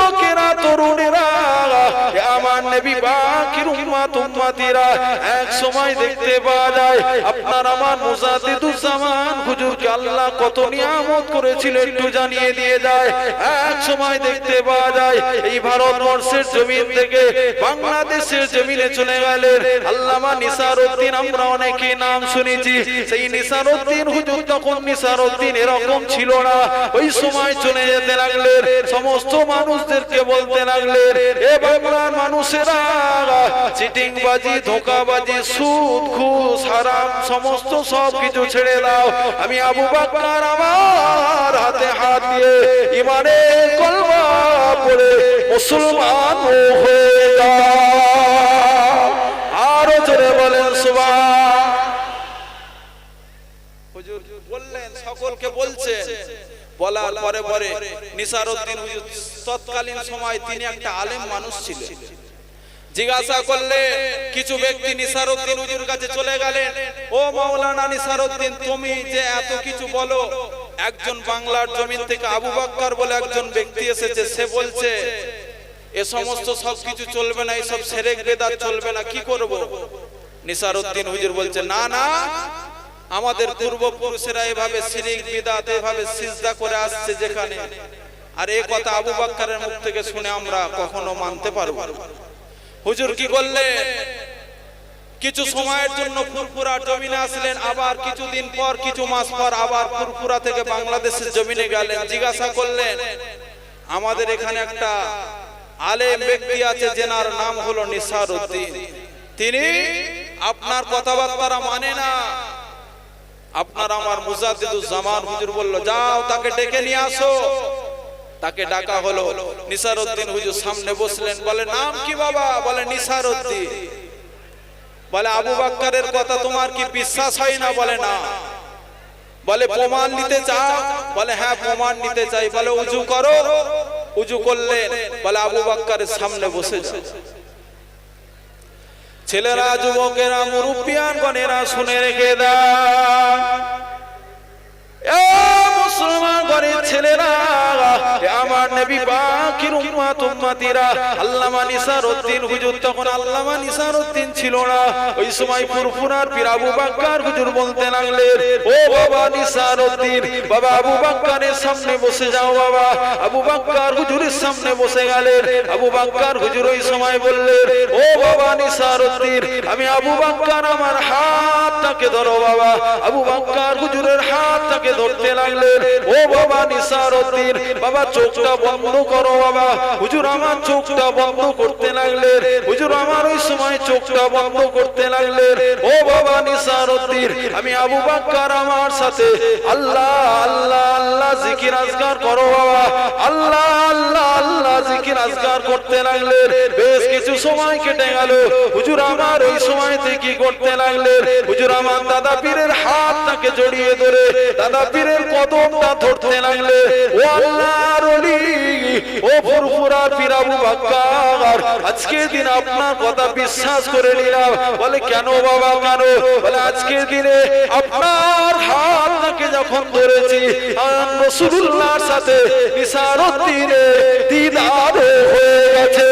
যুবকেরা তরুণেরা আমার নবী পাকের উম্মত উম্মতিরা এক সময় দেখতে পাওয়া যায় আপনার আমার মুজাদ্দিদুজ্জামান হুজুরকে আল্লাহ কত নিয়ামত করেছিল একটু জানিয়ে দিয়ে যায়। এক সময় দেখতে পাওয়া যায় এই ভারতবর্ষের জমিন থেকে বাংলাদেশের জমিনে চলে গেলেন আল্লামা নিসারউদ্দিন। আমরা অনেকে নাম শুনেছি, সেই নিসারউদ্দিন হুজুর তখন নিসারউদ্দিন এরকম ছিল না। ওই সময় চলে যেতে লাগলেন, সমস্ত মানুষদেরকে বলতে লাগলেন এ বাংলার মানুষেরা চিটিংবাজি ধোঁকাবাজি সুদ ঘুষ হারাম সমস্ত সব কিছু ছেড়ে দাও। আমি আবু বকর আমার হাতে হাত দিয়ে ইমানে কলমা পড়ে মুসলমান হয়ে যাও। আরো জোরে বলেন সুবহান। হুজুর বললেন, সকলকে বলছে, বলার পরে পরে নিসারউদ্দিন হুজুর তৎকালীন সময় তিনি একটা আলেম মানুষ ছিলেন। জিজ্ঞাসা করলে কিছু ব্যক্তি নিসারউদ্দিন হুজুর কাছে চলে গেলেন, ও মাওলানা নিসারউদ্দিন তুমি যে এত কিছু বলো, একজন বাংলার জমিন থেকে আবু বকর বলে একজন ব্যক্তি এসেছে, সে বলছে এ সমস্ত সবকিছু চলবে না, এসব শিরক বিদআত চলবে না, কি করব? নিসারউদ্দিন হুজুর বলছে না না, আমাদের পূর্বপুরুষেরা এভাবে শিরক বিদআত এভাবে সিজদা করে আসছে যেখানে, আর এই কথা আবু বকরের মুখ থেকে শুনে আমরা কখনো মানতে পারবো না। হুজুর কি করলেন, কিছু সময়ের জন্য ফুরফুরা জমিনে আসলেন, আবার কিছুদিন পর কিছু মাস পর আবার ফুরফুরা থেকে বাংলাদেশের জমিনে গেলেন। জিজ্ঞাসা করলেন আমাদের এখানে একটা আলেম ব্যক্তি আছে যেনার নাম হলো নিসারউদ্দিন, তিনি আপনার কথাবার্তা মানে না। আপনার আমার মুজাদ্দিদুজ্জামান হুজুর বলল যাও তাকে ডেকে নিয়ে আসো। তাকে ডাকা হলো, নিসারউদ্দিন হুজুর সামনে বসলেন। বলে নাম কি বাবা? বলে নিসারউদ্দিন। বলে আবু বকরের কথা তোমার কি বিশ্বাস হয় না? বলে না। বলে প্রমাণ নিতে চাও? বলে হ্যাঁ প্রমাণ নিতে চাই। বলে উজু করো। উজু করলেন। বলে আবু বকরের সামনে বসে যাও। ছেলেরা যুবকেরা মুরব্বিয়ানগণেরা শুনে রেখে দাও, এ মুসলমান ঘরের ছেলেরা, আমার নবী পাকের উম্মত উম্মতিরা, আল্লামা নিসারউদ্দিন হুজুর তখন আল্লামা নিসারউদ্দিন ছিল না। ওই সময় ফুরফুরার পীর আবু বকর হুজুর বলতে লাগলেন, ও বাবা নিসারউদ্দিন, বাবা আবু বকরের সামনে বসে যাও। বাবা আবু বকর হুজুরের সামনে বসে গেলেন। আবু বকর হুজুর ওই সময় বললেন, ও বাবা নিসারউদ্দিন, আমি আবু বকর, আমার হাতটাকে ধরো। বাবা আবু বকর হুজুরের হাতটাকে ধরতে লাগলেন। ও বাবা নিসারউদ্দিন, বাবা চোখটা বন্ধ করো। বাবা হুজুর আমার চোখটা বন্ধ করতে লাগলেন। হুজুর আমার ওই সময় চোখটা বন্ধ করতে লাগলেন। ও বাবা নিসারউদ্দিন, আমি আবু বকর, আমার সাথে আল্লাহ আল্লাহ আল্লাহ জিকির আজকার করো। বাবা আল্লাহ আল্লাহ আল্লাহ জিকির আজকার করতে লাগলেন। বেশ কিছু সময় কেটে গেল। হুজুর আমার ওই সময়তে কি করতে লাগলেন? হুজুর আমার দাদা পীরের হাতটাকে জড়িয়ে ধরে দাদা পীরের কদমটা ধরতে লাগলেন। ও আল্লাহর ওলি, ও ফুরফুরার পীর আবু বকর, আজকের দিন আপনার কথা বিশ্বাস করে নিলাম। বলে কেন বাবা কেন? বলে আজকের দিনে আপনার হাতটাকে যখন ধরেছি, রাসূলুল্লাহর সাথে নিসারউদ্দিনের দিদার হয়ে গেছে।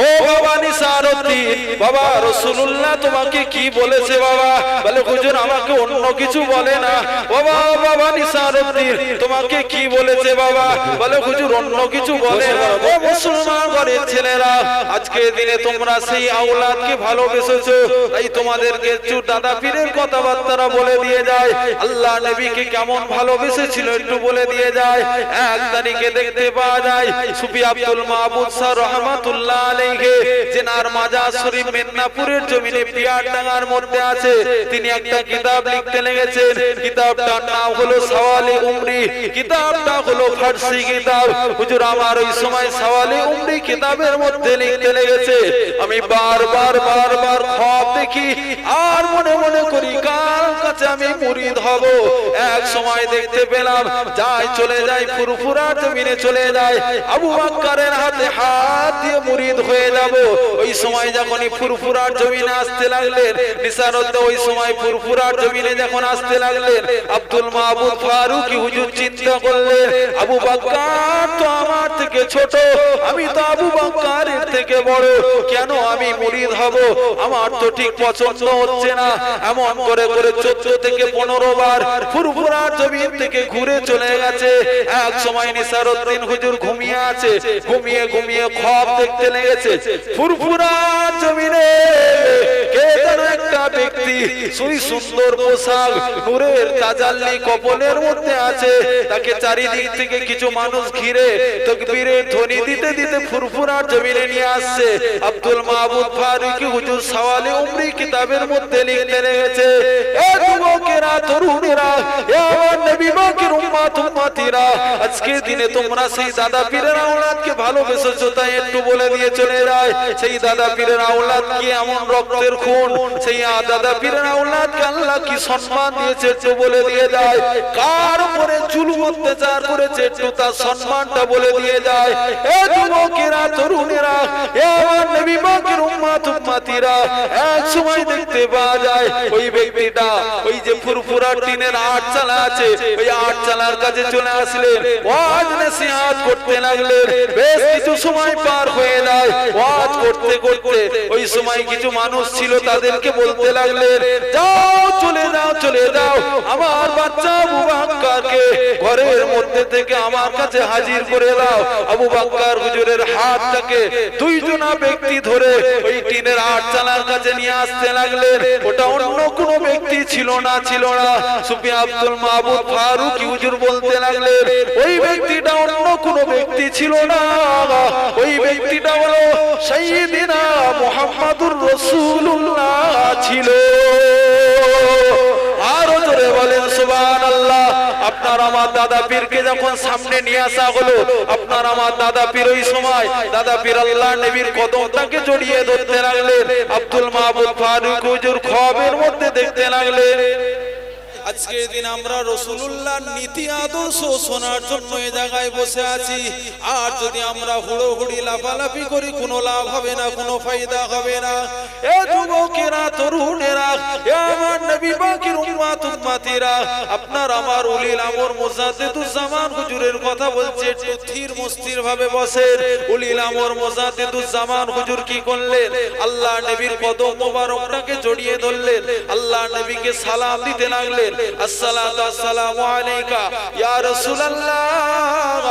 ও বাবা নিসারউদ্দিন, বাবা রাসূলুল্লাহ তোমাকে কি বলেছে? বাবা বলে হুজুর আমাকে অন্য কিছু বলে না। বাবা বাবা নিসারউদ্দিন তোমাকে কি বলেছে? বাবা বলে হুজুর অন্য কিছু বলে না। ও মুসলমান ঘরের ছেলেরা, আজকে দিনে তোমরা সেই আওলাদকে ভালোবেসেছো, তাই তোমাদেরকে একটু দাদা পীরের কথাবার্তা বলে দিয়ে যায়। আল্লাহ নবীকে কেমন ভালোবেসেছিল একটু বলে দিয়ে যায়। এক তারিখে দেখতে পাওয়া যায় সুফি আব্দুল মাহমুদ শাহ রহমাতুল্লাহ আলাইহি, যেনার মাজার শরীফ মেদিনীপুরের জমিনে পিয়ারডাঙ্গার মধ্যে আছে, তিনি একটা কিতাব লিখতে লেগেছেন। কিতাবটার নাম হলো সওয়ালে উমরি। কিতাবটা হলো ফারসি কিতাব। হুজুর আমার ওই সময় সওয়ালে উমরি কিতাবের মধ্যে লিখতে লেগেছে, আমি বারবার বারবার খ্বাব দেখি আর মনে মনে করি কালকা কাছে আমি মুরিদ হব। এক সময় দেখতে পেলাম যাই চলে যায় ফুরফুরার জমিনে চলে যায়, আবু বকরের হাতে হাত দিয়ে মুরিদ হয়ে যাব। ওই সময় যখনই ফুরফুরার জমিনে আসতে লাগলেন নিসারত, ওই সময় ফুরফুরার জমিনে যখন আসতে লাগলেন আব্দুল মাহবুব ফারুকী হুজুর চিন্তা করলেন আবু বকর তো আমার থেকে ছোট, আমি তো আবু বকরের থেকে বড়, কেন আমি মুরিদ হব? আমার তো ঠিক পছন্দ হচ্ছে না। এমন করে করে 14 থেকে 15 বার ফুরফুরার জমিন থেকে ঘুরে চলে গেছে। এক সময় নিসারউদ্দিন হুজুর ঘুমিয়ে আছে, ঘুমিয়ে ঘুমিয়ে খ্বব দেখতে লেগেছে ফুরফুরার জমিনে কে যেন একটা ব্যক্তি সুই সুন্দর পোশাক নূরের তাজাল্লি কপলের মধ্যে আছে, তাকে চারিদিক থেকে কিছু মানুষ ঘিরে তাকবীরের ধ্বনি দিতে দিতে ফুরফুরার জমিনে নিয়ে আসছে। আব্দুল মাহবুব ফারুকী হুজুর সওয়ালে উমরি কিতাবের মধ্যে লিখতে লেগেছে, এ যুবকেরা, তরুণেরা, এ আমার নবী পাকের উম্মত উম্মতিরা, আজকের দিনে তোমরা সেই দাদা পীরের আওলাদকে ভালোবেসেছো, তাই একটু বলে দিয়ে চলে যায় সেই দাদা পীরের আওলাদ কি এমন রক্তের খুন, সেই দাদা পীরের আওলাদকে আল্লাহ কি সম্মান দিয়েছে একটু বলে দিয়ে যায়, কার উপরে জুলুম অত্যাচার করেছে একটু তার সম্মানটা বলে দিয়ে যায়। এ যুবকেরা, তরুণেরা, এ আমার নবী পাকের উম্মত উম্মতিরা, এক সময় দেখতে পাওয়া যায় ওই ব্যক্তিটা ওই যে ফুরফুরার টিনের আটচালা আছে, ওই আটচালার কাছে চলে আসলেন, ওয়াজ নসিহত করতে লাগলেন। বেশ কিছু সময় পার হয়ে যায়, ওয়াজ করতে করতে ওই সময় কিছু মানুষ ছিল তাদেরকে বলতে লাগলেন, যাও চলে যাও চলে যাও, আমার বাচ্চা আবু বকরকে ঘরের মধ্যে থেকে আমার কাছে হাজির করে দাও। আবু বকর হুজুরের হাতটাকে দুইজনা ব্যক্তি ধরে ওই টিনের আটচালার কাছে নিয়ে আসতে লাগলেন। ওটা অন্য কোনো ব্যক্তি ছিল না সুফি আব্দুল মাহবুব ফারুকী হুজুর বলতে লাগলেন, ওই ব্যক্তিটা অন্য কোনো ব্যক্তি ছিল না, ওই ব্যক্তিটা হলো সাইয়্যিদিনা মুহাম্মাদুর রাসূলুল্লাহ ছিল। আরো জোরে বলেন সুবহানাল্লাহ। আপনার আমার দাদা পীরকে যখন সামনে নিয়ে আসা হলো, আপনার আমার দাদা পীর ওই সময় দাদা পীর আল্লাহর নবীর কদমটাকে জড়িয়ে ধরতে লাগলেন। আব্দুল মাহবুব ফারুকী হুজুর খ্ববের মধ্যে দেখতে লাগলেন। আজকের দিন আমরা রাসূলুল্লাহর নীতি আদর্শ শোনার জন্য এই জায়গায় বসে আছি, আর যদি আমরা হুড়োহুড়ি লাফালাফি করি কোনো লাভ হবে না, কোনো ফায়দা হবে না। এ যুবকেরা, তরুণেরা, এ আমার নবী পাকের উম্মত উম্মতিরা, আপনার আমার উলিল আমর মুজাদ্দিদুজ্জামান হুজুরের কথা বলছে, একটু ধীর মস্তির ভাবে বসেন। উলিল আমর মুজাদ্দিদুজ্জামান হুজুর কি করলেন? আল্লাহ নবীর কদম মোবারকটাকে জড়িয়ে ধরলেন, আল্লাহ নবীকে সালাম দিতে লাগলেন, আসসালাতু আসসালামু আলাইকা ইয়া রাসূলুল্লাহ,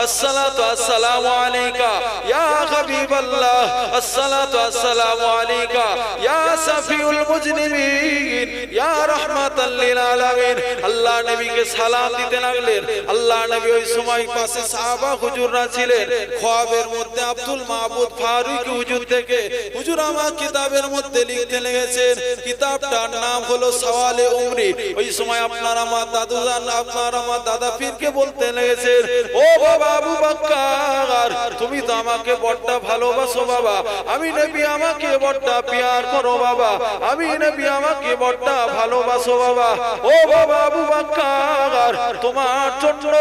আসসালাতু আসসালামু আলাইকা ইয়া হাবিবাল্লাহ, আসসালাতু আসসালামু আলাইকা ইয়া সাফিউল মুজনিবিন ইয়া রাহমাতাল লিল আলামিন। আল্লাহ নবীকে সালাম দিতে লাগলেন। আল্লাহ নবী ওই সময় পাশে সাহাবা হুজুররা ছিলেন। খ্ববের মধ্যে আব্দুল মাহবুব ফারুকী হুজুর থেকে হুজুর আমার কিতাবের মধ্যে লিখতে লেগেছেন, কিতাবটার নাম হলো সওয়ালে উমরি। ওই সময় আপনার আমার দাদুজান, আপনার আমার দাদা পীরকে বলতে লেগেছেন, ও বাবা আবু বকর, তুমি তো আমাকে বড়টা ভালোবাসো বাবা, আমি নবী আমাকে বড়টা প্যার করো বাবা, আমি নবী আমাকে বড়টা ভালোবাসো বাবা। ও বাবা আবু বকর, তোমার জন্য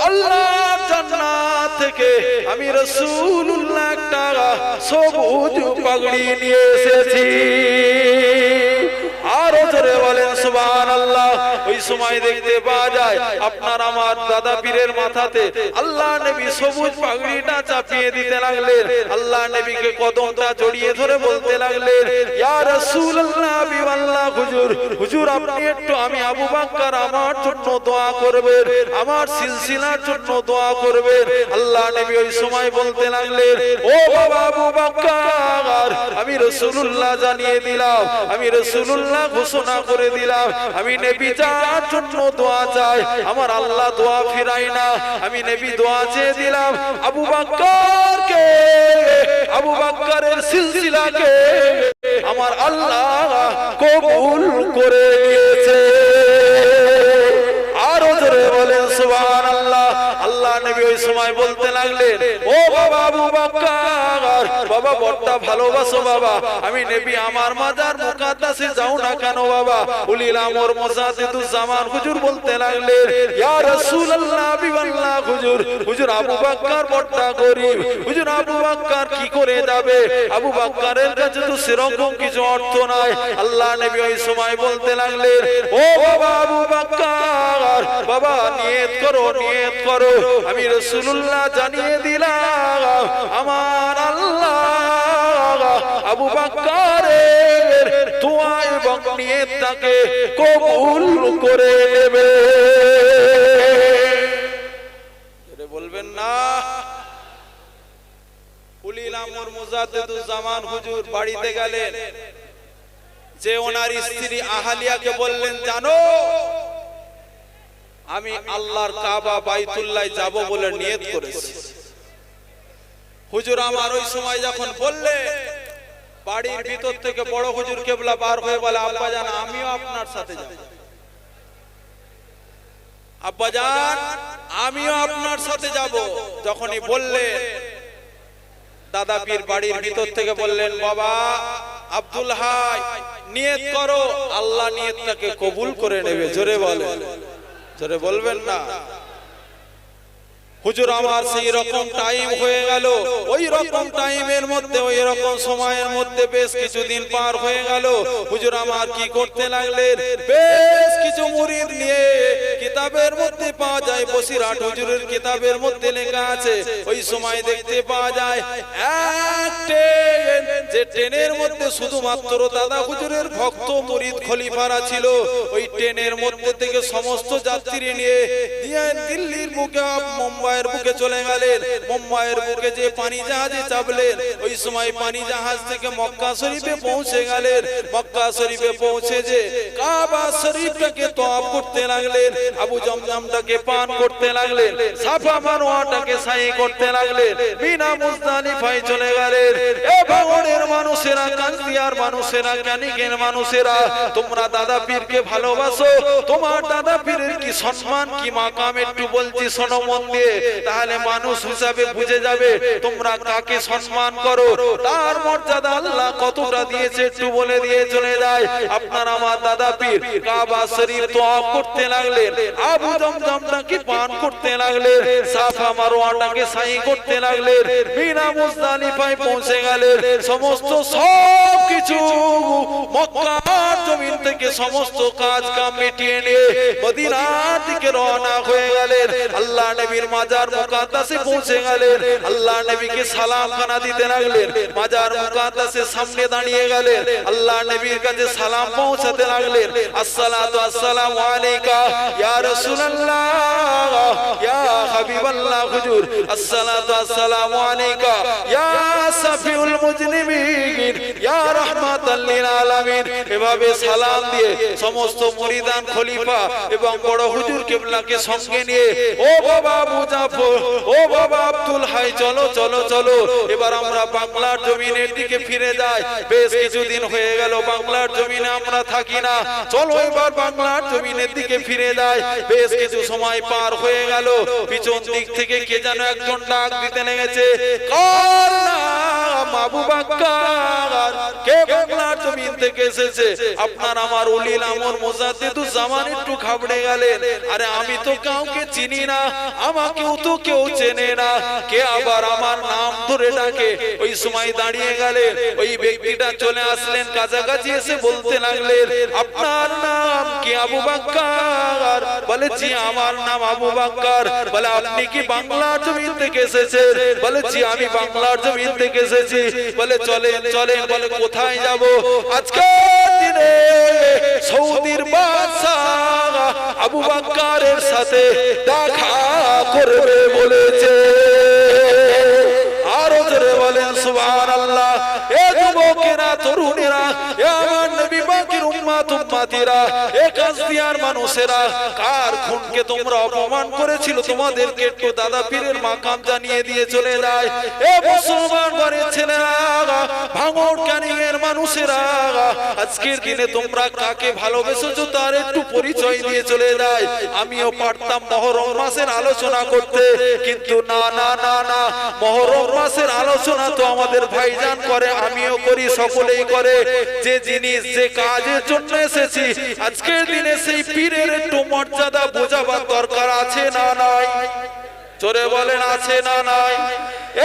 আল্লাহর জান্নাত থেকে আমি রাসূলুল্লাহ একটা সবুজ পাগড়ি নিয়ে এসেছি। আরো জোরে বলেন সুবহানাল্লাহ। ওই সময় দেখতে পাওয়া যায় আপনার আমার দাদা পীরের মাথাতে আল্লাহ নবী সবুজ পাগড়িটা চাপিয়ে দিতে লাগলেন। আল্লাহ নবীকে কদমটা জড়িয়ে ধরে বলতে লাগলেন, ইয়া রাসূলুল্লাহ, বিআল্লাহ হুজুর, হুজুর আপনি একটু আমি আবু বকর আমার জন্য দোয়া করবেন, আমার সিলসিলার জন্য দোয়া করবেন। আল্লাহ নবী ওই সময় বলতে লাগলেন, ও বাবা আবু বকর, আমি রাসূলুল্লাহ জানিয়ে দিলাম, আমি রাসূলুল্লাহ ঘোষণা করে দিলাম, আমি নবী যার জন্য দোয়া চাই আমার আল্লাহ দোয়া ফিরাই না, আমি নবী দোয়া চেয়ে দিলাম আবু বকরকে, আবু বকরের সিলসিলাকে আমার আল্লাহ কবুল করে নিয়েছে। আরো জোরে বলেন সুবহানাল্লাহ। আল্লাহ নবী ওই সময় বলতে লাগলেন, ও বাবা আবু বকর, বাবা বড়টা ভালোবাসো বাবা, আমি নবী আমার মাজার মুকাদ্দাসে যাও না কেন বাবা? উলিল আমর মুজাদ্দিদুজ জামান হুজুর বলতে লাগলেন, ইয়া রাসূলুল্লাহ হাবিবাল্লাহ, হুজুর হুজুর আবু বকর বড়টা গরীব, হুজুর আবু বকর কি করে যাবে? আবু বকরের কাছে তো সেরকম কিছু অর্থ নাই। আল্লাহ নবী ওই সময় বলতে লাগলেন, ও বাবা আবু বকর, বাবা নিয়ত করো, নিয়ত করো, আমি রাসূলুল্লাহ জানিয়ে দিলাম আমার আল্লাহ আবু বকরের দোয়া এবং নিয়তটাকে কবুল করে নেবে। বলবেন না? উলিল আমর মুজাদ্দিদুজ জামান হুজুর বাড়িতে গেলেন, যে ওনার স্ত্রী আহালিয়াকে বললেন, জানো আমি আল্লাহর কাবা বাইতুল্লাহ যাব বলে নিয়ত করেছি। হুজুর আমার ওই সময় যখন বললে, বাড়ির ভিতর থেকে বড় হুজুর কেবলা বার হয়ে বলে, আব্বাজান আমিও আপনার সাথে যাব, আব্বাজান আমিও আপনার সাথে যাব। যখনই বললেন, দাদা পীর বাড়ির ভিতর থেকে বললেন, বাবা আব্দুল হাই নিয়ত করো, আল্লাহ নিয়তটাকে কবুল করে নেবে। জোরে বলেন, জোরে বলবেন না? হুজুর আমার সেই রকম টাইম হয়ে গেল। ওই রকম টাইমের মধ্যে, ওই রকম সময়ের মধ্যে বেশ কিছুদিন পার হয়ে গেল। হুজুর আমার কি করতে লাগলেন, বেশ কিছু মুরিদ নিয়ে, কিতাবের মধ্যে পাওয়া যায়, বসিরহাট হুজুরের কিতাবের মধ্যে লেখা আছে, ওই সময় দেখতে পাওয়া যায় এক ট্রেন, যে ট্রেনের মধ্যে শুধুমাত্র দাদা হুজুরের ভক্ত মুরিদ খলিফারা ছিল। ওই ট্রেনের মধ্যে থেকে সমস্ত যাত্রী নিয়ে দিল্লির বুকে, মুম্বাইয়ের বুকে চলে গেলেন। মুম্বাইয়ের বুকে যে পানি জাহাজে চাপলেন, ওই সময় পানি জাহাজ থেকে মক্কা শরীফে পৌঁছে গেলেন। মক্কা শরীফে পৌঁছে যে কাবা শরীফটাকে তওয়াফ করতে লাগলেন, আবু জমজমটাকে পান করতে লাগলেন, সাফা মারওয়াটাকে সাই করতে লাগলেন, মিনা মুজদালিফায় চলে গেলেন। এ ভাঙড়ের মানুষেরা, কান্দিয়ার মানুষেরা, ক্যানিকের মানুষেরা, তোমরা দাদা পীরকে ভালোবাসো, তোমার দাদা পীরের কি সম্মান, কি মাকাম একটু বলছি শোনো মন দিয়ে, তাহলে মানুষ হিসাবে বুঝে যাবে তোমরা কাকে সম্মান করো, তার মর্যাদা আল্লাহ কতটা দিয়েছে একটু বলে দিয়ে চলে যায়। আপনার আমার দাদা পীর কাবা শরীফ তওয়াফ করতে লাগলেন, আবু জমজমটাকে পান করতে লাগলেন, সাফা মারওয়াটাকে সাই করতে লাগলেন, মিনা মুজদালিফায় পৌঁছে গেলেন। সমস্ত সব কিছু মক্কার জমিন থেকে সমস্ত কাজ কাম মিটিয়ে নিয়ে মদিনার দিকে রওনা হয়ে গেলেন। আল্লাহ নবীর মাজার মুকাদ্দাসে পৌঁছে গেলেন। আল্লাহ নবীকে সালাম খানা দিতে লাগলেন, মাজার মুকাদ্দাসের সামনে দাঁড়িয়ে গেলেন, আল্লাহ নবীর কাছে সালাম পৌঁছাতে লাগলেন। আসসালাতু আসসালামু আলাইকা ইয়া রাসূলুল্লাহ ইয়া হাবিবাল্লাহ, হুজুর আসসালাতু আসসালামু আলাইকা ইয়া সাফিউল মুজনিমিন ইয়া রাহমাতাল লিল আলামিন। এভাবে সালাম দিয়ে সমস্ত মুরিদান খলিফা এবং বড় হুজুর কিবলাকে সঙ্গে নিয়ে, ও বাবা আবু জাফর, ও বাবা আব্দুল হাই, চলো চলো চলো, এবার আমরা বাংলার জমিনের দিকে ফিরে যাই। বেশ কিছুদিন হয়ে গেল বাংলার জমিনে আমরা থাকি না, চলো এবার বাংলার জমিনের দিকে ফিরে যাই। বেশ কিছু সময় পার হয়ে গেল, পিছন দিক থেকে কে যেন একজন ডাক দিতে লেগেছে, কার নাম আবু বকর, কে বাংলার জমিন থেকে এসেছে? আপনার আমার উলিল আমর মুজাদ্দিদুজ জামান একটু ঘাবড়ে গেলেন, আরে আমি তো কাউকে চিনি না, আমাকেও তো কেউ চেনে না, কে আবার আমার নাম ধরে ডাকে? ওই সময় দাঁড়িয়ে গেলেন, ওই ব্যক্তিটা চলে আসলেন কাছাকাছি, এসে বলতে লাগলেন, আপনার নাম কি আবু বকর? বলে জি আমার নাম আবু বকর। বলে আপনি কি বাংলার জমিন থেকে এসেছেন? বলে জি আমি বাংলার জমিন থেকে এসেছি। বলে চলেন চলেন। বলে কোথায় যাব? আজকে দিনে সৌদির বাদশাহ আবু বকরের সাথে দেখা করবে বলেছে। আরো জোরে বলেন সুবহানাল্লাহ। এ যুবকেরা, তরুণেরা, এ আমার নবী পাকের উম্মত উম্মাত উম্মাতিরা, এ কাজদিয়ার মানুষেরা, কার খুনকে তোমরা অপমান করেছিল তোমাদেরকে একটু দাদা পীরের মাকাম জানিয়ে দিয়ে চলে যায়। এ মুসলমান ঘরের ছেলেরা, ভাঙড় ক্যানিং এর মানুষেরা, আজকের দিনে তোমরা কাকে ভালোবেসেছো তার একটু পরিচয় দিয়ে চলে যায়। আমিও পারতাম মহরম মাসের আলোচনা করতে, কিন্তু না না না না, মহরম মাসের আলোচনা তো আমাদের ভাইজান করে, আমিও করি, সকলেই করে। যে জিনিস যে কাজের জন্য এসেছি আজকের দিনে সেই পীরের একটু মর্যাদা বোঝাবার দরকার আছে না নাই? জোরে বলেন আছে না নাই?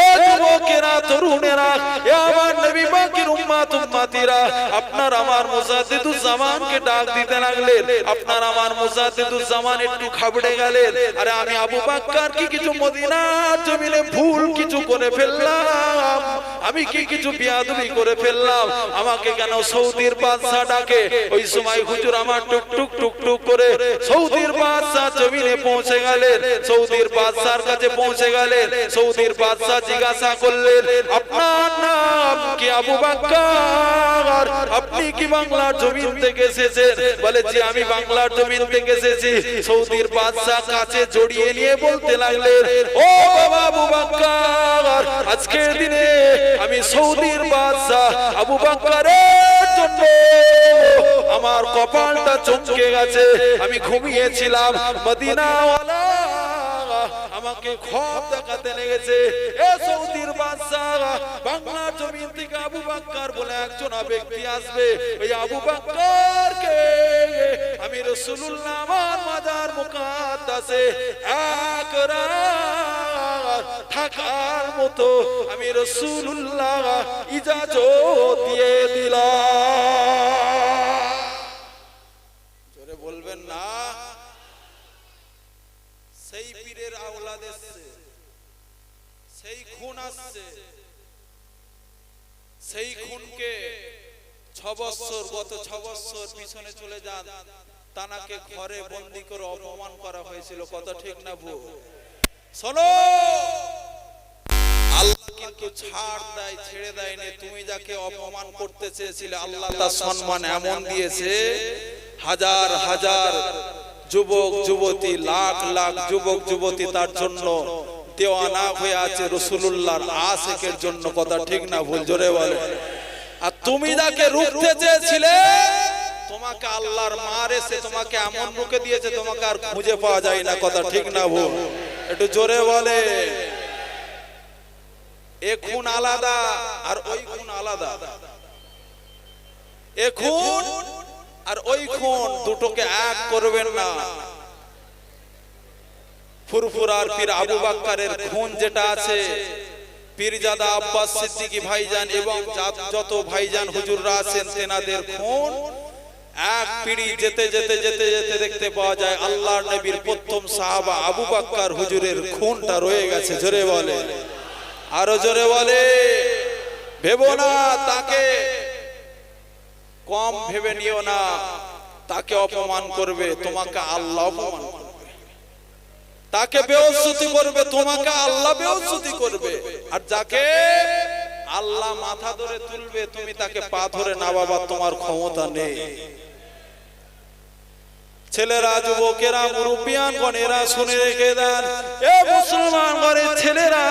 এ যুবকেরা, তরুণেরা, এ আমার নবী পাকের উম্মাত উম্মাতিরা, আপনার আমার মুজাদ্দিদুজ জামানকে ডাক দিতে লাগলেন। আপনার আমার মুজাদ্দিদুজ জামান একটু খাবড়ে গেলেন। আরে আমি আবু বকর কি কিছু মদিনার জমিনে ভুল কিছু করে ফেললাম? আমি কি কিছু বিয়াদবি করে ফেললাম? আমাকে কেন সৌদির বাদশা ডাকে? ওই সময় হুজুর আমার টুক টুক টুক টুক করে সৌদির বাদশা জমিনে পৌঁছে গেলেন। সৌদির বাদশার কাছে পৌঁছে গেলেন। সৌদির বাদশা জিজ্ঞাসা করলেন, আপনার নাম কি আবু বকর? আপনি কি বাংলার জমিন থেকে এসেছেন? বলে জি, আমি বাংলার জমিন থেকে এসেছি। সৌদির বাদশা কাছে জড়িয়ে নিয়ে বলতে লাগলেন, ও বাবা আবু বকর, আজকের দিনে আমি সৌদির বাদশা আবু বকরের জন্য আমার কপালটা চমকে গেছে। আমি ঘুমিয়েছিলাম, মদিনাওয়ালা আমাকে খোয়াব দেখাতে লেগেছে। এ সৌদির বাদশাহ, বাংলার জমিন থেকে আবু বকর বলে একজন ব্যক্তি আসবে। ওই আবু বকরকে আমি রাসূলুল্লাহ আমার মাজার মুকাদ্দাসে এক রাত থাকার মতো আমি রাসূলুল্লাহ ইজাজত দিয়ে দিলাম। জোরে বলবেন না? সেই পীরের আওলাদ এসছে, সেই খুন আসছে। সেই খুনকে 6 বছর, গত 6 বছর পিছনে চলে যান, তানাকে ঘরে বন্দী করে অপমান করা হয়েছিল। কথা ঠিক না ভুল? শোনো, আল্লাহ কিন্তু ছাড় দেয়, ছেড়ে দেয়নি। তুমি যাকে অপমান করতে চেয়েছিলে আল্লাহ তার সম্মান এমন দিয়েছে, হাজার হাজার যুবক যুবতী, লাখ লাখ যুবক যুবতী তার জন্য দেওয়ানা হয়ে আছে, রাসূলুল্লাহর আশিকের জন্য। কথা ঠিক না ভুল? জোরে বলে। আর তুমি যাকে রুখতে চেয়েছিলে, তোমাকে আল্লাহর মার এসে তোমাকে এমন রুখে দিয়েছে, তোমাকে আর খুঁজে পাওয়া যায় না। কথা ঠিক না ভুল? একটু জোরে বলে। এ খুন আলাদা আর ওই খুন আলাদা। এ খুন আর ওই খুন দুটোকে এক করবেন না। ফুরফুরার পীর আবু বকরের খুন যেটা আছে, পীরজাদা আব্বাস সিদ্দিকী ভাইজান এবং যত ভাইজান হুজুররা আছেন তেনাদের খুন এক পিড়ি যেতে যেতে যেতে যেতে দেখতে পাওয়া যায় আল্লাহর নবীর প্রথম সাহাবা আবু বকর হুজুরের খুনটা রয়ে গেছে। জোরে বলে, আরো জোরে বলে। ভেবো না, তাকে কম ভেবে নিও না। তাকে অপমান করবে, তোমাকে আল্লাহ অপমান করবে। তাকে বেইজ্জতি করবে, তোমাকে আল্লাহ বেইজ্জতি করবে। আর যাকে আল্লাহ মাথা ধরে তুলবে, তুমি তাকে পা ধরে নামাবার তোমার ক্ষমতা নেই। ছেলেরা, যুবকেরা, মুরব্বিয়ান গণেরা শুনে রেখে দেন। এ মুসলমান ঘরের ছেলেরা,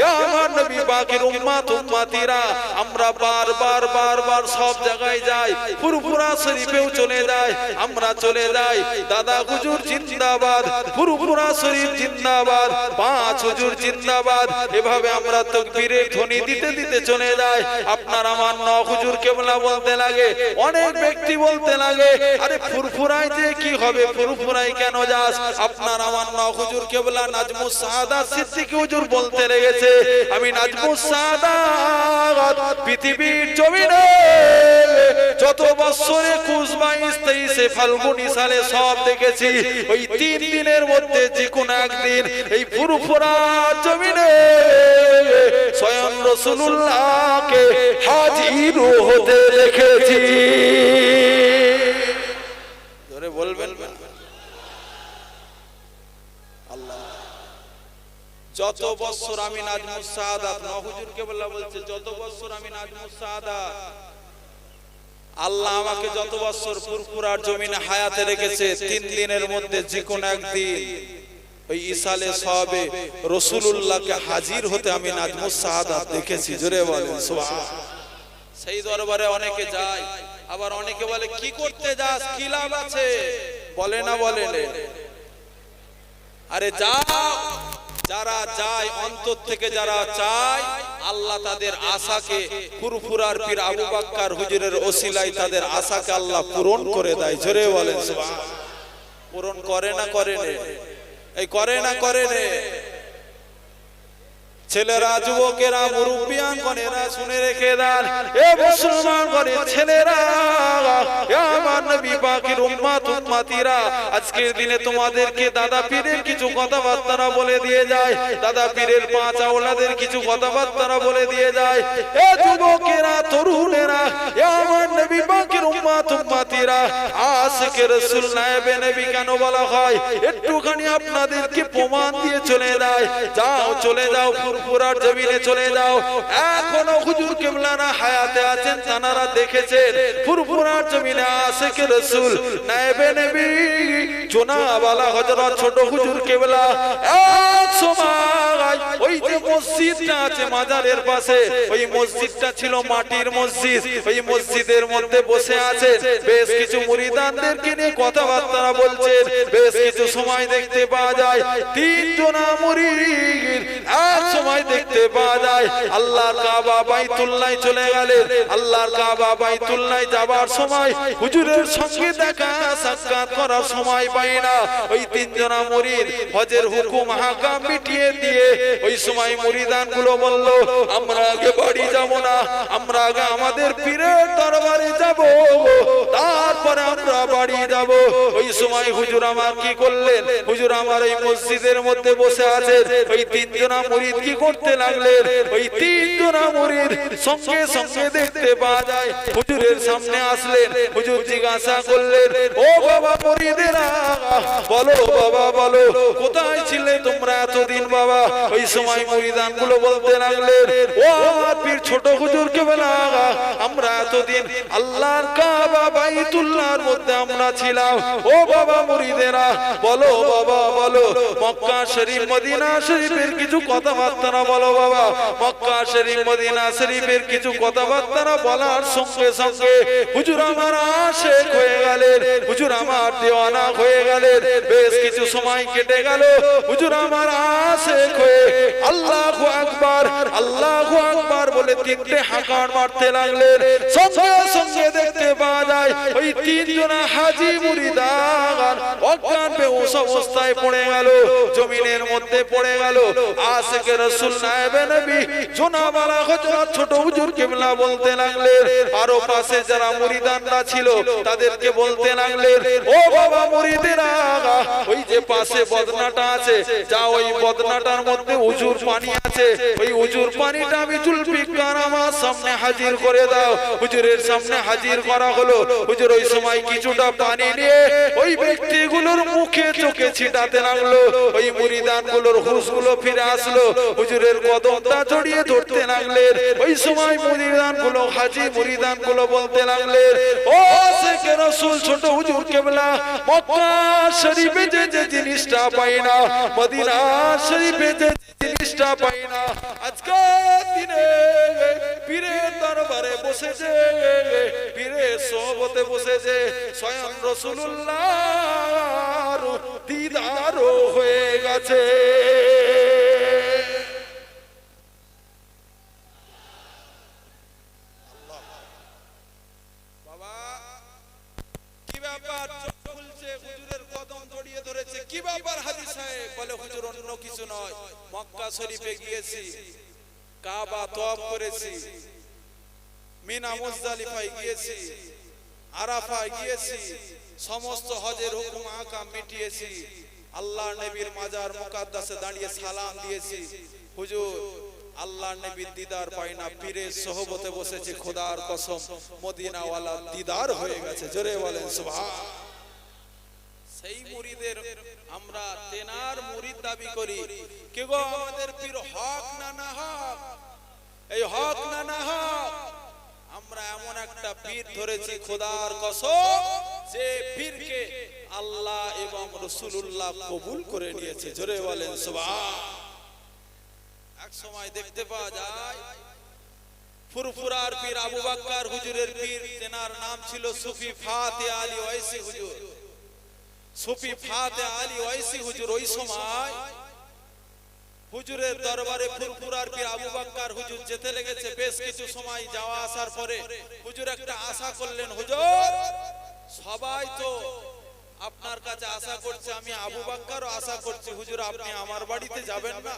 এ আমার নবী পাকের উম্মাত উম্মাতিরা, আমরা বারবার বারবার সব জায়গায় যাই। ফুরফুরা শরীফেও চলে যাই, আমরা চলে যাই। দাদা হুজুর জিন্দাবাদ, ফুরফুরা শরীফ জিন্দাবাদ, 5 হুজুর জিন্দাবাদ, এভাবে আমরা তাকবীরের ধ্বনি দিতে দিতে চলে যাই। আপনার আমার 9 হুজুর কেবলা বলতে লাগে, অনেক ব্যক্তি বলতে লাগে, আরে ফুরফুরায় যে কি হবে, ফুরফুরাই কেন যাস? আপনার আমার 9 হুজুর কেবলা নাজমুস সাআদাত সিদ্দিকী হুজুর বলতে লেগেছে, আমি নাজমুস সাআদাত পৃথিবীর জমিনে যত বছরে 21, 22, 23 ফাল্গুনী সালে সব দেখেছি। ওই 3 দিনের মধ্যে যে কোন একদিন এই ফুরফুরার জমিনে স্বয়ং রাসূলুল্লাহকে হাজির হতে দেখেছি। বলবেন আল্লাহ। যত বছর আমি নাজমুস সাআদাত, 9 হুজুরকে বলা বলছে, যত বছর আমি নাজমুস সাআদাত আল্লাহ আমাকে যত বছর ফুরফুরার জমিনে হায়াতে রেখেছে 3 দিনের মধ্যে যে কোনো একদিন ওই ইসালে সওয়াবে রাসূলুল্লাহকে হাজির হতে আমি নাজমুস শাহাদাত দেখেছি। জোরে বলেন সুবহান। সেই দরবারে অনেকে যায়, আবার অনেকে বলে কি করতে যাস, কি লাভ আছে, বলে না বলে না। আরে যাও, যারা যায় অন্তর থেকে, যারা চায় আল্লাহ তাদের আশাকে ফুরফুরার পীর আবু বকর হুজুরের ওসিলায় তাদের আশাকে আল্লাহ পূরণ করে দেয়। জোরে বলেন সুবহান। পূরণ করে না করে না, এই করে না করে না। ছেলেরা, যুবকেরা, মুরব্বিয়ান গণেরা শুনে রেখে দেন, এ মুসলমান গণের ছেলেরা, এ আমার নবী পাকের উম্মত উম্মতিরা, আজকের দিনে তোমাদেরকে দাদা পীরের কিছু কথাবার্তা বলে দিয়ে যায়, দাদা পীরের 5 আওলাদের কিছু কথাবার্তা বলে দিয়ে যায়। এ যুবকেরা, তরুণেরা, এ আমার নবী পাকের উম্মত উম্মতিরা, আশিকে রাসূল নায়েবে নবী কেন বলা হয় একটুখানি আপনাদেরকে প্রমাণ দিয়ে চলে যায়। যাও, চলে যাও, ফুরফুরার জমিনে চলে যাও। এখনো হুজুর কিবলারা হায়াতে আছেন, তানারা দেখেছেন ফুরফুরার জমিনে আশিকে রাসূল নায়েবে নবী জনাব আলা হযরত ছোট হুজুর কিবলা এক সময় ওই যে মসজিদটা আছে মাজারের পাশে, ওই মসজিদটা ছিল মাটির মসজিদ। ওই মসজিদের মধ্যে বসে আছে, বেশ কিছু মুরিদানদেরকে নিয়ে কথাবার্তা বলছেন। বেশ কিছু সময় দেখতে পাওয়া যায় 3 জনা মুরিদ এক সময় দেখতে পাওয়া যায় আল্লাহর কাবা বাইতুল্লাহ চলে গেলেন। আল্লাহর কাবা বাইতুল্লাহ যাবার সময় হুজুরের সঙ্গে দেখা সাক্ষাৎ করার সময় পায় না। ওই 3 জনা মুরিদ হজের হুকুম হাকাম মিটিয়ে দিয়ে ওই সময় মুরিদান গুলো বলল, আমরা আগে বাড়ি যাব না, আমরা আগে আমাদের পীরের দরবারে যাব, তারপরে আমরা বাড়ি যাব। ওই সময় হুজুর আমার কি করলেন, হুজুর আমার এই মসজিদের মধ্যে বসে আছেন। ওই 3 জনা মুরিদ কি করতে লাগলেন, ওই 3 জনা মুরিদ সঙ্গে সঙ্গে দেখতে পাওয়া যায় হুজুরের সামনে আসলেন। হুজুর জিজ্ঞাসা করলেন, ও বাবা মুরিদেরা, বলো বাবা বলো, কোথায় ছিলে তোমরা এতদিন বাবা? ওই সময় মুরিদান গুলো বলতে লাগলেন, ও আমার পীর ছোট হুজুর কিবলা, আমরা এতদিন আল্লাহর কাবা বাইতুল্লাহর মধ্যে আমরা ছিলাম। ও বাবা মুরিদেরা, বলো বাবা বলো, মক্কা শরীফ মদিনা শরীফের কিছু কথাবার্তা বলো বাবা। মক্কা শরীফ মদিনা শরীফের কিছু কথাবার্তা বলার সঙ্গে সঙ্গে হুজুর আমার আশিক হয়ে গেলেন, হুজুর আমার দেওয়ানা হয়ে গেলেন। বেশ কিছু সময় কেটে গেল, হুজুর আমার আশিক হয়ে আল্লাহু আকবার আল্লাহু আকবার বলে 3টে হাঁকার মারতে লাগলেন। সঙ্গে সঙ্গে দেখতে পাওয়া যায় ওই 3 জনা হাজী মুরিদান অজ্ঞান বেহুশ অবস্থায় পড়ে গেল, জমিনের মধ্যে পড়ে গেল। আশিকে রাসূল নায়েবে নবী জনাব আলা হযরত ছোট হুজুর কিবলা বলতে লাগলেন, আরো পাশে যারা মুরিদানরা ছিল তাদেরকে বলতে লাগলেন, ও বাবা মুরিদেরা, ওই যে পাশে বদনাটা আছে, যা ওই বদনাটার মধ্যে উজুর পানি আছে, ওই উজুর পানিটা আমি জুলফিকার আমার সামনে হাজির করে দাও। হুজুরের সামনে হাজির করা হলো। হুজুর ওই সময় কিছুটা পানি নিয়ে ওই ব্যক্তিগুলোর মুখে চোখে ছিটাতে লাগলো। ওই মুরিদানগুলোর হুঁশগুলো ফিরে আসলো, হুজুরের কদমটা জড়িয়ে ধরতে লাগলেন। ওই সময় মুরিদানগুলো হাজী মুরিদানগুলো বলতে লাগলেন, ও আশিকে রাসূল ছোট হুজুর কিবলা, মক্কা শরীফে যে জিনিসটা পাই না, মদিনা শরীফে যে জিনিসটা পাই না, আজকে দিনে পীরের দরবারে বসেছে, পীরের সোহবতে বসেছে, স্বয়ং রাসূলুল্লাহর দিদার হয়ে গেছে। বাবা কি ব্যাপার, চোখ খুলছে, হুজুরের কদম জড়িয়ে ধরেছে, কি ব্যাপার হাজী সাহেব? বলে হুজুর অন্য কিছু নয়, মক্কা শরীফে গিয়েছি, কাবা তওয়াফ করেছি, মিনা মুজদালিফায় গিয়েছি, আরাফায় গিয়েছি, সমস্ত হজের হুকুম আহকাম মিটিয়েছি, আল্লাহর নবীর মাজার মুকাদ্দাসে দাঁড়িয়ে সালাম দিয়েছি। হুজুর আল্লাহর নবীর দিদার পাই না, পীরের সোহবতে বসেছি, খোদার কসম মদিনাওয়ালা দিদার হয়ে গেছে। জোরে বলেন সুবহান। সেই মুরিদের আমরা তেনার মুরিদ দাবি করি। কে গো আমাদের পীর হক না না হক? এই হক না না হক? আমরা আমরা এমন একটা পীর ধরেছি খোদার কসম, যে পীরকে আল্লাহ এবং রাসূলুল্লাহ কবুল করে নিয়েছে। জোরে বলেন সুবহান। এক সময় দেখতে পাওয়া যায় ফুরফুরার পীর আবু বকর হুজুরের পীর, তেনার নাম ছিল সুফি ফাতে আলী ওয়াইসি হুজুর। সুফি ফাতে আলী ওয়াইসি হুজুর ওই সময় হুজুরের দরবারে ফুরফুরার পীর আবু বকর হুজুর যেতে লেগেছে। বেশ কিছু সময় যাওয়া আসার পরে হুজুর একটা আশা করলেন, হুজুর সবাই তো আপনার কাছে আশা করছে, আমি আবু বকরও আশা করছি, হুজুর আপনি আমার বাড়িতে যাবেন না?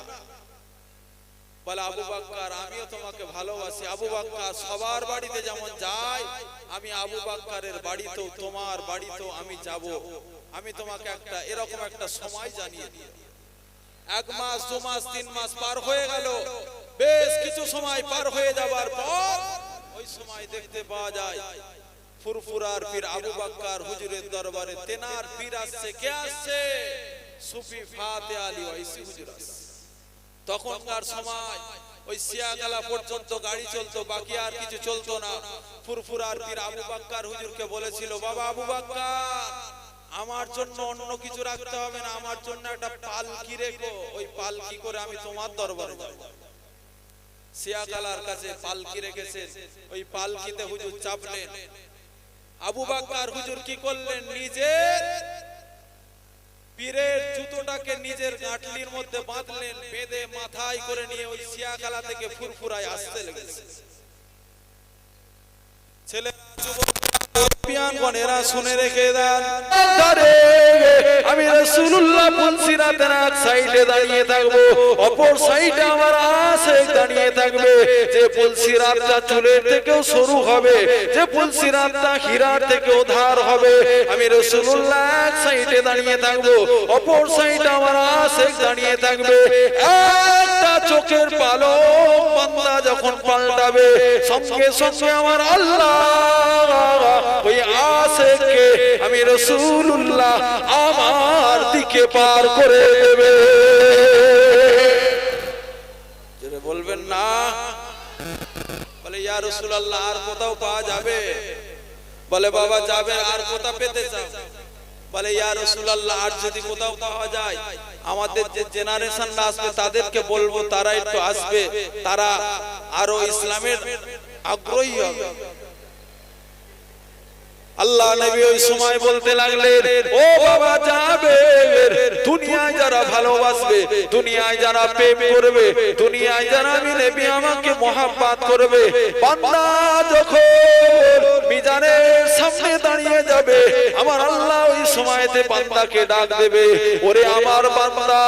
বলে আবু বকর আমিও তোমাকে ভালোবাসি। আবু বকর সবার বাড়িতে যেমন যায়, আমি আবু বকরের বাড়িতেও তোমার বাড়িতেও আমি যাব। আমি তোমাকে একটা এরকম একটা সময় জানিয়ে দিই। 1 মাস 2 মাস 3 মাস পার হয়ে গেল। বেশ কিছু সময় পার হয়ে যাবার পর ওই সময় দেখতে পাওয়া যায় ফুরফুরার পীর আবু বকর হুজুরের দরবারে তেনার পীর আসছে। কে আসছে? সুফি ফাতে আলী ওয়াইসি হুজুর আসছে। তখনকার সময় ওই সিয়াগালা পর্যন্ত গাড়ি চলতো, বাকি আর কিছু চলতো না। ফুরফুরার পীর আবু বকর হুজুরকে বলেছিল, বাবা আবু বকর আমার জন্য অন্য কিছু রাখতে হবে না, আমার জন্য একটা পালকি রেখো, ওই পালকি করে আমি তোমার দরবারে যাব। সিয়াগালার কাছে পালকি রেখেছেন, ওই পালকিতে হুজুর চাপলেন। আবু বকর হুজুর কি করলেন? নিজের পীরের জুতোটাকে নিজের গাঁটলির মধ্যে বাঁধলেন, বেঁধে মাথায় করে নিয়ে ওই সিয়াগালা থেকে ফুরফুরায় আসতে লেগেছে। ছেলে যুবক পিয়ানগণেরা শুনে রেখে দেন, আমি রাসূলুল্লাহ পুলসিরাতের এক সাইডে দাঁড়িয়ে থাকবো, অপর সাইডে আমার আশেক দাঁড়িয়ে থাকবে। যে পুলসিরাতটা চুলের থেকেও সরু হবে, যে পুলসিরাতটা হীরার থেকেও ধার হবে। আমি রাসূলুল্লাহ এক সাইডে দাঁড়িয়ে থাকবো, অপর সাইডে আমার আশেক দাঁড়িয়ে থাকবে। একটা চোখের পালক বান্দা যখন পাল্টাবে, সঙ্গে সঙ্গে আমার আল্লাহ ওই আশেককে আমি রাসূলুল্লাহ আমার দিকে পার করে দেবে। যারা বলবেন না, বলে ইয়া রাসূলুল্লাহ আর কোথাও পাওয়া যাবে? বলে বাবা যাবে, আর কোথা পেতে চাও? বলে ইয়া রাসূলুল্লাহ আর যদি কোথাও পাওয়া যায়, আমাদের যে জেনারেশনরা আসবে তাদেরকে বলবো, তারা একটু আসবে, তারা আরো ইসলামের আগ্রহী হবে। আল্লাহ নবী ওই সময় বলতে লাগলেন, ও বাবা যাবে, দুনিয়ায় যারা ভালোবাসবে, দুনিয়ায় যারা প্রেম করবে, দুনিয়ায় যারা আমি নবী আমাকে মহব্বত করবে, বান্দা যখন মিজানের সামনে দাঁড়িয়ে যাবে, আমার আল্লাহ ওই সময়তে বান্দাকে ডাক দেবে, ওরে আমার বান্দা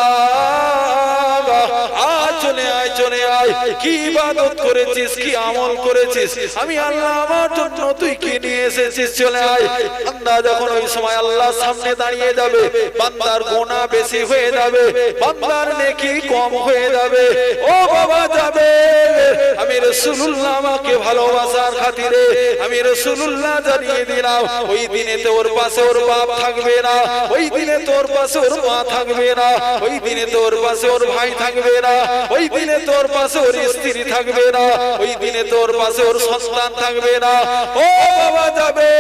আয় চলে আয়, চলে আয়, কি ইবাদত করেছিস, কি আমল করেছিস, আমি আল্লাহ আমার জন্য তুই কি নিয়ে এসেছিস, চলে আয়। বান্দা যখন ওই সময় আল্লাহর সামনে দাঁড়িয়ে যাবে, বান্দার গুনাহ বেশি হয়ে যাবে, বান্দার নেকি কম হয়ে যাবে। ও বাবা যাবে, আমি রাসূলুল্লাহ আমাকে ভালোবাসার খাতিরে আমি রাসূলুল্লাহ জানিয়ে দিলাম, ওই দিনে তোর পাশে ওর বাপ থাকবে না, ওই দিনে তোর পাশে ওর মা থাকবে না, ওই দিনে তোর পাশে ওর ভাই থাকবে না, ওই দিনে তোর পাশে ওর স্ত্রী থাকবে না, ওই দিনে তোর পাশে ওর সন্তান থাকবে না। ও বাবা যাবে,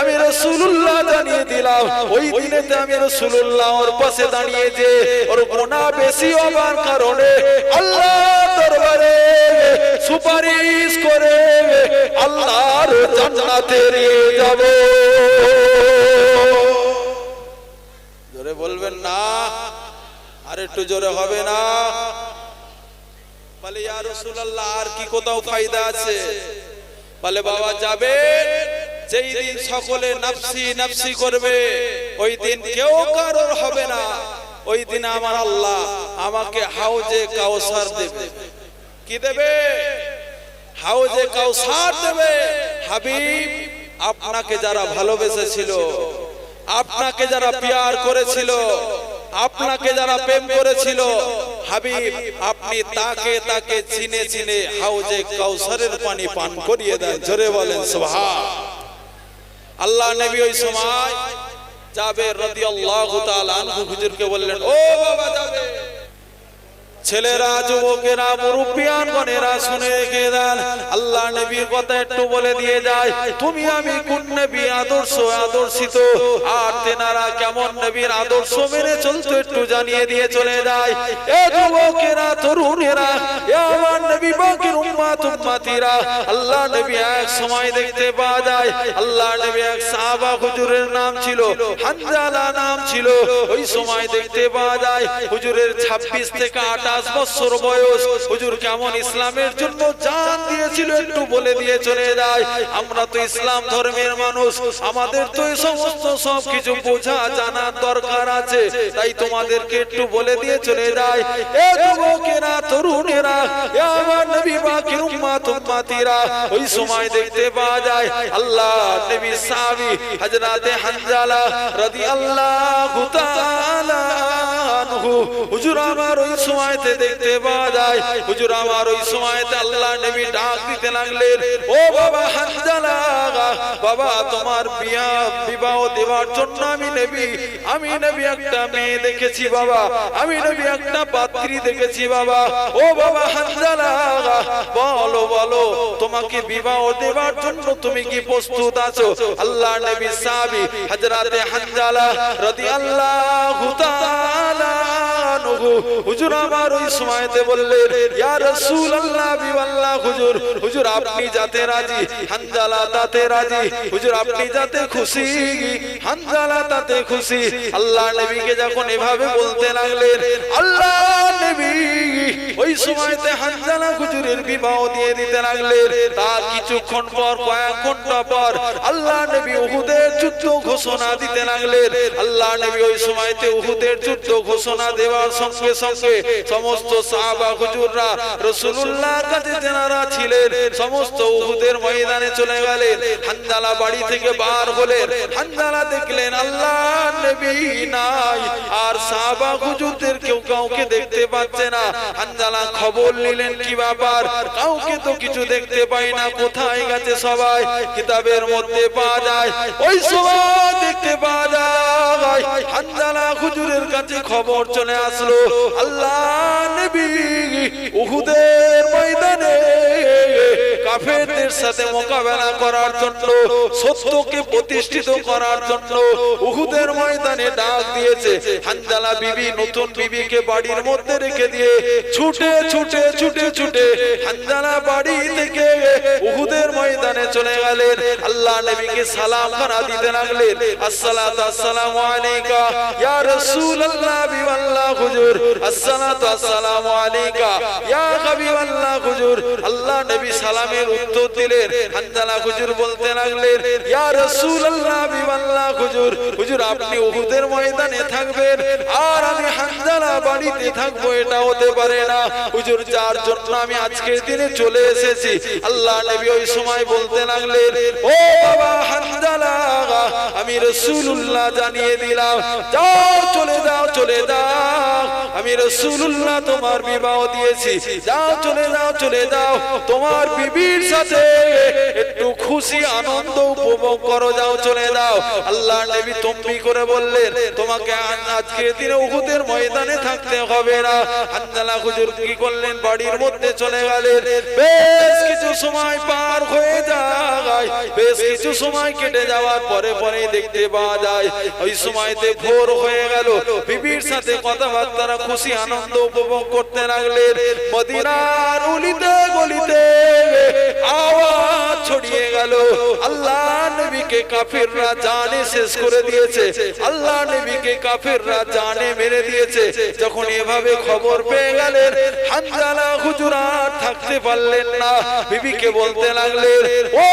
আমি রাসূলুল্লাহ জানিয়ে দিলাম, ওই দিনেতে আমি রাসূলুল্লাহ ওর পাশে দাঁড়িয়ে যে ওর গুনাহ বেশি হবার কারণে আল্লাহর দরবারে সুপারিশ করে আল্লাহর জান্নাতে নিয়ে যাব। জোরে বলবেন না, আর একটু জোরে হবে না? বলে ইয়া রাসূলুল্লাহ আর কি কোথাও ফায়দা আছে? বলে বাবা যাবে, যেই দিন সকলে নফসি নফসি করবে, ওই দিন কেউ কারোর হবে না, ওই দিন আমার আল্লাহ আমাকে হাউজে কাউসার দেবে। কি দেবে? হাউজে কাউসার দেবে। হাবিব আপনাকে যারা ভালোবেসেছিল, আপনাকে যারা প্যার করেছিল, আপনাকে যারা প্রেম করেছিল, হাবিব আপনি তাকে তাকে চিনে চিনে হাউজে কাউসারের পানি পান করিয়ে দেন। জোরে বলেন সুবহান। আল্লাহ নবী ওই সময় জাবের রাদিয়াল্লাহু তাআলা আনহু হুজুরকে বললেন, ও বাবা যাবে, ছেলেরা, যুবকেরা, মুরব্বিয়ানগণেরা শুনে রেখে দেন, আল্লাহ নবীর কথা একটু বলে দিয়ে যায়, তুমি আমি কোন নবী আদর্শ আদর্শিত, আর তেনারা কেমন নবীর আদর্শ মেনে চলতো একটু জানিয়ে দিয়ে চলে যায়। এ যুবকেরা, তরুণেরা, এ আমার নবী পাকের উম্মত উম্মতিরা, আল্লাহ নবী এক সময় দেখতে পাওয়া যায়, আল্লাহ নবী এক সাহাবা হুজুরের নাম ছিল হানজালা নাম ছিল। ওই সময় দেখতে পাওয়া যায় হুজুরের 26 থেকে 28 বছর বয়স। হুজুর কেমন ইসলামের জন্য জান দিয়েছিল একটু বলে দিয়ে চলে যায়। আমরা তো ইসলাম ধর্মের মানুষ, আমাদের তো এই সমস্ত সবকিছু বোঝা জানার দরকার আছে, তাই তোমাদেরকে একটু বলে দিয়ে চলে যায়। এ যুবকেরা, তরুণেরা, এ আমার নবী পাকের উম্মত উম্মতিরা, ওই সময় দেখতে পাওয়া যায় আল্লাহ নবী সাহাবী হযরতে হানজালা রাদিয়াল্লাহু তাআলা আনহু, হুজুর আমার ওই সময়তে দেখতে পাওয়া যায়, হুজুর আমার ওই সময়তে আল্লাহ নবী ডাক দিতে লাগলেন, ও বাবা হানজালা, বাবা তোমার বিবাহ দেওয়ার জন্য আমি নবী একটা মেয়ে দেখেছি বাবা, আমি নবী একটা পাত্রী দেখেছি বাবা। ও বাবা হানজালা, বলো বলো তোমাকে বিবাহ দেওয়ার জন্য তুমি কি প্রস্তুত আছো? আল্লাহ নবী সাহাবী হযরতে হানজালা রাদিয়াল্লাহু তাআলা আনহু, হুজুর আমার ওই সময়তে বললেন, ইয়া রাসূলুল্লাহ, বিওয়াল্লাহ হুজুর, হুজুর আপনি যাতে রাজি, হানজালা তাতে রাজি, হুজুর আপনি যাতে খুশি, হানজালা তাতে খুশি। আল্লাহ নবীকে যখন এভাবে বলতে লাগলেন, আল্লাহ নবী ওই সময়তে হানজালা হুজুরের বিবাহ দিয়ে দিতে লাগলেন। তার কিছুক্ষণ পর, কয়েক ঘন্টা পর আল্লাহ নবী উহুদের যুদ্ধ ঘোষণা দিতে লাগলেন। আল্লাহ নবী ওই সময়তে উহুদের যুদ্ধ ঘোষণা দেওয়ার সঙ্গে সঙ্গে সমস্ত সাহাবা হুজুররা রাসূলুল্লাহর কাছে যারা ছিলেন সমস্ত উহুদের ময়দানে চলে গেলেন। হানজালা বাড়ি থেকে বার হলেন, হানজালা দেখলেন আল্লাহ নবী নাই, আর সাহাবা হুজুরদের কেউ কাউকে দেখতে পাচ্ছে না। হানজালা খবর নিলেন, কি ব্যাপার, কাউকে তো কিছু দেখতে পাই না, কোথায় গেছে সবাই? কিতাবের মধ্যে পাওয়া যায় ওই সময় দেখতে পাওয়া যায় হানজালা হুজুরের কাছে খবর চলে আসলো, আল্লাহ নবী উহুদের ময়দানে কাফেরদের সাথে মোকাবেলা করার জন্য, সত্যকে প্রতিষ্ঠিত করার জন্য উহুদের ময়দানে ডাক দিয়েছে। হানজালা বিবি নতুন বিবিকে বাড়ির মধ্যে রেখে দিয়ে ছুটে ছুটে ছুটে ছুটে হানজালা বাড়ি থেকে উহুদের ময়দানে চলে গেলেন। আল্লাহ নবীকে সালাম খানা দিতে লাগলেন, আসসালাতু আসসালামু আলাইকা ইয়া রাসূলুল্লাহ, বিওয়াল্লাহ হুজুর, আসসালাতু আসসালামু আলাইকা ইয়া হাবিবাল্লাহ হুজুর। আল্লাহ নবী সালামের উত্তর দিলেন। হানজালা হুজুর বলতে লাগলেন, ইয়া রাসূলুল্লাহ, বিওয়াল্লাহ হুজুর, হুজুর আপনি উহুদের ময়দানে থাকবেন আর আমি হানজালা বাড়িতে থাকবো, এটা হতে পারে না হুজুর, যার জন্য আমি আজকের দিনে চলে এসেছি। আল্লাহ নবী ওই সময় বলতে লাগলেন, ও বাবা হানজালা, আমি রাসূলুল্লাহ জানিয়ে দিলাম, যাও চলে যাও চলে যাও, আমি রাসূলুল্লাহ তোমার বিবাহ দিয়েছি, যাও চলে যাও চলে যাও, তোমার বিবির সাথে একটু খুশি আনন্দ উপভোগ করো, যাও চলে যাও। আল্লাহ নবী তম্বি করে বললেন, তোমাকে আজকের দিনে উহুদের ময়দানে থাকতে হবে না। হানজালা হুজুর কি করলেন, বাড়ির মধ্যে চলে গেলেন। বেশ কিছু সময় পার হয়ে যায়, বেশ কিছু সময় কেটে যাওয়ার পরে পরে দেখতে পাওয়া যায় ওই সময়তে ভোর হয়ে গেল। বিবির সাথে কথাবার্তা খুশি আনন্দ উপভোগ করতে লাগলেন। মদিনার অলিতে গলিতে আওয়াজ ছড়িয়ে গেল, আল্লাহ নবীকে কাফিররা জানে শেষ করে দিয়েছে, আল্লাহ নবীকে কাফিররা জানে মেরে দিয়েছে। যখন এভাবে খবর পেয়ে গেলেন, হানজালা হুজুর আর থাকতে পারলেন না, বিবিকে বলতে লাগলেন, ও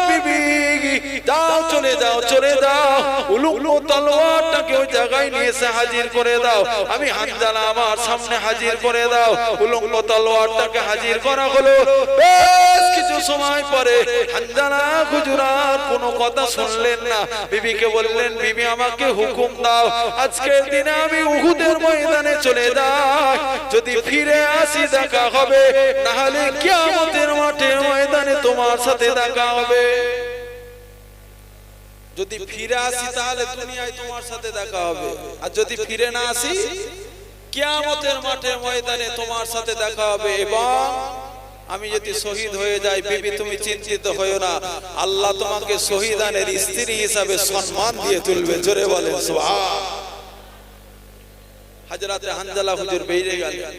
বিবি যাও চলে যাও চলে যাও, উলুলো তলোয়ারটাকে ওই জায়গায় নিয়ে এসে হাজির করে দাও, আমি হানজালা আমার সামনে হাজির করে দাও। উলুলো তলোয়ারটাকে হাজির করা হলো। বেশ কিছু সময় পরে হানজালা হুজুর আর কোনো কথা শুনলেন না, বিবিকে বললেন, বিবি আমাকে হুকুম দাও, আজকের দিনে আমি উহুদের ময়দানে চলে যাই, যদি ফিরে আসি দেখা হবে, না হলে কিয়ামতের মাঠে ময়দানে তোমার সাথে দেখা হবে। যদি ফিরে আসি তাহলে দুনিয়ায় তোমার সাথে দেখা হবে, আর যদি ফিরে না আসি কিয়ামতের মাঠে ময়দানে তোমার সাথে দেখা হবে, এবং আমি যদি শহীদ হয়ে যাই, বিবি তুমি চিন্তিত হয়ো না, আল্লাহ তোমাকে শহীদানের স্ত্রী হিসাবে সম্মান দিয়ে তুলবে। জোরে বলেন সুবহান। হযরতে হানজালা হুজুর বেরিয়ে গেলেন,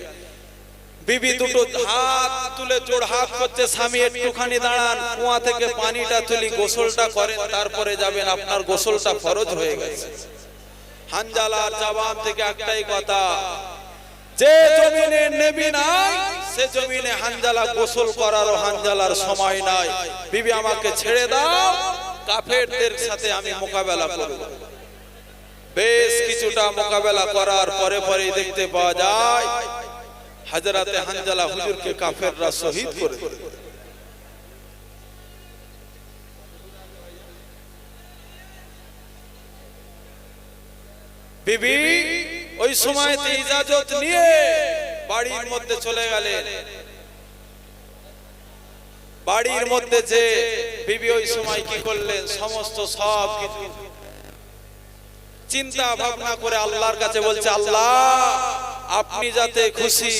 বিবি দুটো হাত তুলে জোড় হাত করছে, স্বামী একটুখানি দাঁড়ান, কুয়া থেকে পানিটা তুলি, গোসলটা করেন, তারপরে যাবেন, আপনার গোসলটা ফরজ হয়ে গেছে। হানজালার জবান থেকে একটাই কথা, যে জমিনে নবী নাই সে জমিনে হানজালা গোসল করারও হানজালার সময় নাই। বিবি আমাকে ছেড়ে দাও, কাফেরদের সাথে আমি মোকাবেলা করব। বেশ কিছুটা মোকাবেলা করার পরে পরে দেখতে পাওয়া যায় হযরতে হানজালা হুজুরকে কাফেররা শহীদ করে দিল। বিবি ওই সময়তে ইজাজত নিয়ে বাড়ির মধ্যে চলে গেলেন। বাড়ির মধ্যে যে বিবি ওই সময় কি করলেন, সমস্ত সব কিছু চিন্তা ভাবনা করে আল্লাহর কাছে বলছে, আল্লাহ আপনি যাতে খুশি,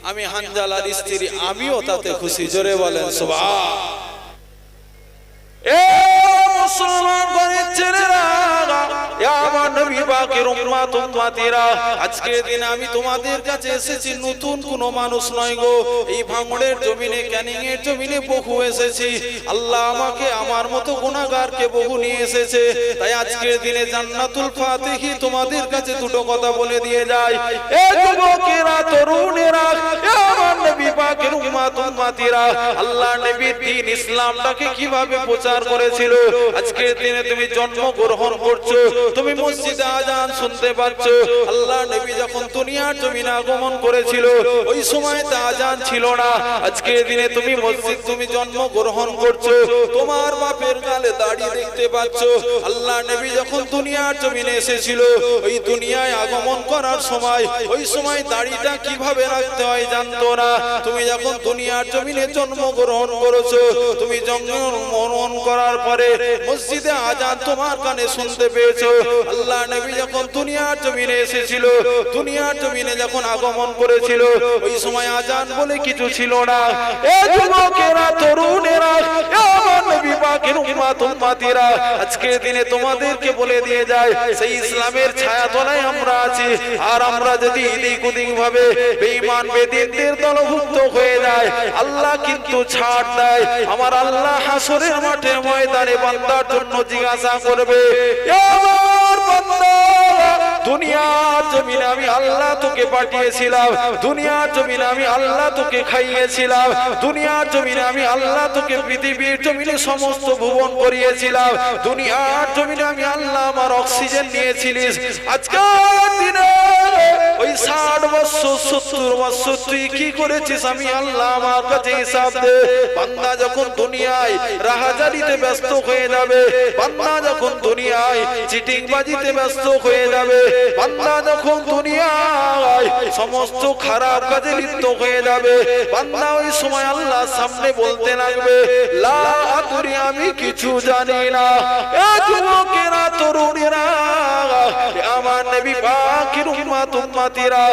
আমি হানজালার স্ত্রী আমিও তাতে খুশি। জোরে বলেন সুবহান। এ মুসলমান ঘরের ছেলেরা, আমার নবী পাকের উম্মত উম্মতিরা, আজকের দিনে আমি তোমাদের কাছে এসেছি, নতুন কোনো মানুষ নয় গো। এই ভাঙড়ের জমিনে, ক্যানিং এর জমিনে বহু এসেছি। আল্লাহ আমাকে আমার মতো গুনাহগারকে বহু নিয়ে এসেছে। তাই আজকের দিনে জান্নাতুল ফাতিহি তোমাদের কাছে দুটো কথা বলে দিয়ে যায়। এ যুবকেরা, তরুণেরা, আমার নবী পাকের উম্মত উম্মতিরা, আল্লাহ নবীর দ্বীন ইসলামটাকে কিভাবে প্রচার করেছিল। আজকের দিনে তুমি জন্মগ্রহণ করছো, তুমি মসজিদে আজান শুনতে পাচ্ছ। আল্লাহ নবী যখন দুনিয়ার জমিনে আগমন করেছিল ওই সময়তে আজান ছিল না। আজকের দিনে তুমি মসজিদ, তুমি জন্মগ্রহণ করছো, তোমার বাপের গালে দাড়ি দেখতে পাচ্ছ। আল্লাহ নবী যখন দুনিয়ার জমিনে এসেছিল, ওই দুনিয়ায় আগমন করার সময় ওই সময় দাড়িটা কিভাবে রাখতে হয় জানতো না। তুমি যখন দুনিয়ার জমিনে জন্মগ্রহণ করেছো, তুমি জন্মগ্রহণ করার পরে মসজিদে আজান তোমার কানে শুনতে পেয়েছো। আল্লাহ নবী যখন দুনিয়ার জমিনে এসেছিল, দুনিয়ার জমিনে যখন আগমন করেছিল, ওই সময় আজান বলে কিছু ছিল না। এ যুবকেরা, তরুণেরা, আমার নবী পাকের উম্মত উম্মতিরা, আজকের দিনে তোমাদেরকে বলে দিয়ে যায়, সেই ইসলামের ছায়াতলায় আমরা আছি। আর আমরা যদি এদিক ওদিক ভাবে বেঈমান বেদিনদের দলভুক্ত হয়ে যায়, আল্লাহ কিন্তু ছাড় দেয়। আমার আল্লাহ হাসরের মাঠে ময়দানে বান্দার জন্য জিজ্ঞাসা করবে, আমার বান্দা, দুনিয়ার জমিনে আমি আল্লাহ তোকে পাঠিয়েছিলাম, দুনিয়ার জমিনে আমি আল্লাহ তোকে খাইয়েছিলাম, দুনিয়ার জমিনে আমি আল্লাহ তোকে পৃথিবীর জমিনে সমস্ত ভুবন করিয়েছিলাম, দুনিয়ার জমিনে আমি আল্লাহ আমার অক্সিজেন নিয়েছিলিস। আজকের দিনে ওই 60 বছর 70 বছর তুই কি করেছিস আমি আল্লাহ আমার কাছে হিসাব দে। বান্দা যখন দুনিয়ায় রাহাজারিতে ব্যস্ত হয়ে যাবে, বান্দা যখন দুনিয়ায় চিটিংবাজিতে ব্যস্ত হয়ে যাবে, বান্দা যখন দুনিয়ায় সমস্ত খারাপ কাজে লিপ্ত হয়ে যাবে, বান্দা ওই সময় আল্লাহর সামনে বলতে লাগবে, লা আদরি, আমি কিছু জানি না। এ যুবকেরা, তরুণেরা, আমার নবী পাকের উম্মত উম্মতিরা,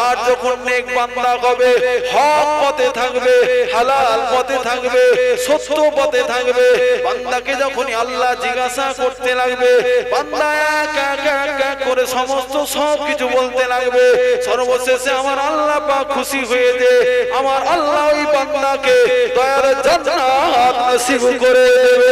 আর যখন নেক বান্দা হবে, হক পথে থাকবে, হালাল পথে থাকবে, সত্য পথে থাকবে, বান্দাকে যখনই আল্লাহ জিজ্ঞাসা করতে লাগবে, বান্দা এক এক করে সমস্ত সব কিছু বলতে লাগবে, সর্বশেষে আমার আল্লাহ পাক খুশি হয়ে যে আমার আল্লাহ ওই বান্দাকে দয়ার জান্নাত নসিব করে দেবে।